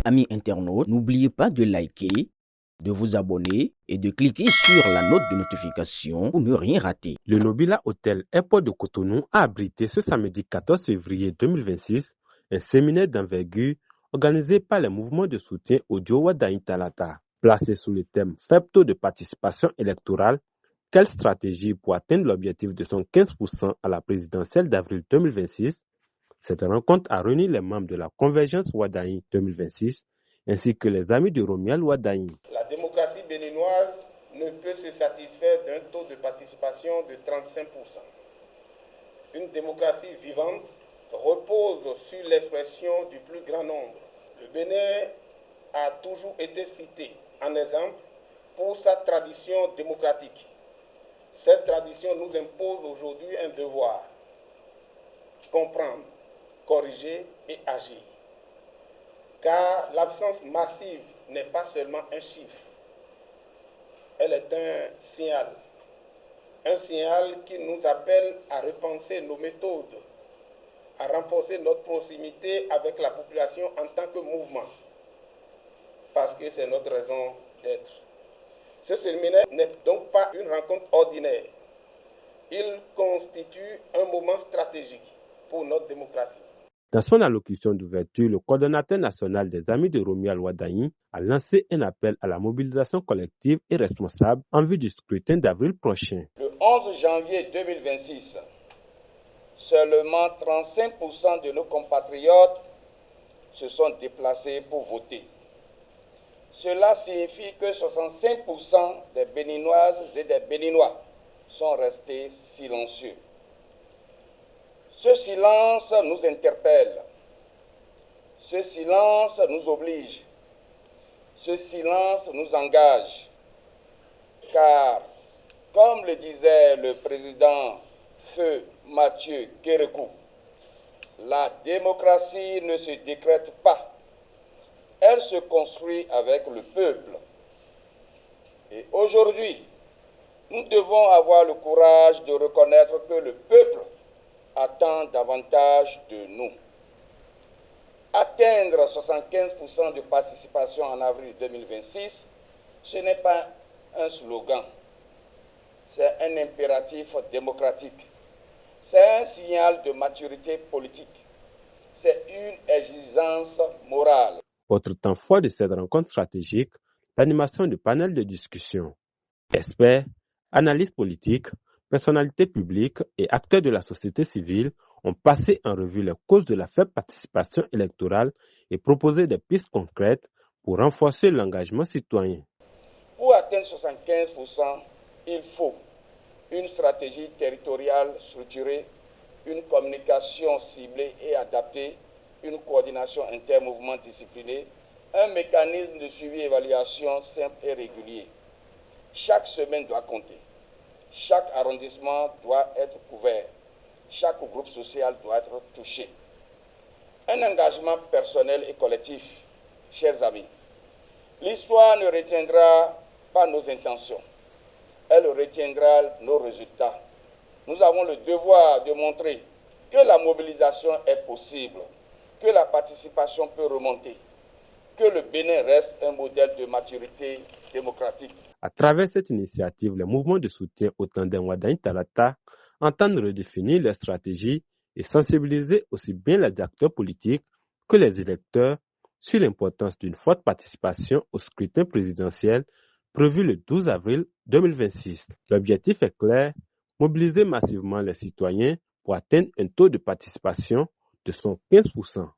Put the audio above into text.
Amis internautes, n'oubliez pas de liker, de vous abonner et de cliquer sur la note de notification pour ne rien rater. Le Nobila Hotel Airport de Cotonou a abrité ce samedi 14 février 2026 un séminaire d'envergure organisé par les mouvements de soutien au Diowa Daïn Talata. Placé sous le thème Faible taux de participation électorale, quelle stratégie pour atteindre l'objectif de 15% à la présidentielle d'avril 2026? Cette rencontre a réuni les membres de la Convergence Wadaïn 2026 ainsi que les amis de Romial Wadaïn. La démocratie béninoise ne peut se satisfaire d'un taux de participation de 35%. Une démocratie vivante repose sur l'expression du plus grand nombre. Le Bénin a toujours été cité en exemple pour sa tradition démocratique. Cette tradition nous impose aujourd'hui un devoir: comprendre, corriger et agir. Car l'absence massive n'est pas seulement un chiffre, elle est un signal qui nous appelle à repenser nos méthodes, à renforcer notre proximité avec la population en tant que mouvement, parce que c'est notre raison d'être. Ce séminaire n'est donc pas une rencontre ordinaire, il constitue un moment stratégique pour notre démocratie. Dans son allocution d'ouverture, le coordonnateur national des Amis de Romial Wadaïn a lancé un appel à la mobilisation collective et responsable en vue du scrutin d'avril prochain. Le 11 janvier 2026, seulement 35% de nos compatriotes se sont déplacés pour voter. Cela signifie que 65% des Béninoises et des Béninois sont restés silencieux. Ce silence nous interpelle, ce silence nous oblige, ce silence nous engage, car, comme le disait le président Feu Mathieu Kérékou, la démocratie ne se décrète pas, elle se construit avec le peuple. Et aujourd'hui, nous devons avoir le courage de reconnaître que le peuple attend davantage de nous. Atteindre 75% de participation en avril 2026, ce n'est pas un slogan, c'est un impératif démocratique, c'est un signal de maturité politique, c'est une exigence morale. Autre temps fort de cette rencontre stratégique, l'animation du panel de discussion. Experts, analystes politiques, personnalités publiques et acteurs de la société civile ont passé en revue les causes de la faible participation électorale et proposé des pistes concrètes pour renforcer l'engagement citoyen. Pour atteindre 75%, il faut une stratégie territoriale structurée, une communication ciblée et adaptée, une coordination intermouvement disciplinée, un mécanisme de suivi et évaluation simple et régulier. Chaque semaine doit compter. Chaque arrondissement doit être couvert. Chaque groupe social doit être touché. Un engagement personnel et collectif, chers amis. L'histoire ne retiendra pas nos intentions. Elle retiendra nos résultats. Nous avons le devoir de montrer que la mobilisation est possible, que la participation peut remonter, que le Bénin reste un modèle de maturité démocratique. À travers cette initiative, les mouvements de soutien au tandem Wadaïn Talata entendent redéfinir leurs stratégies et sensibiliser aussi bien les acteurs politiques que les électeurs sur l'importance d'une forte participation au scrutin présidentiel prévu le 12 avril 2026. L'objectif est clair, mobiliser massivement les citoyens pour atteindre un taux de participation de 15%.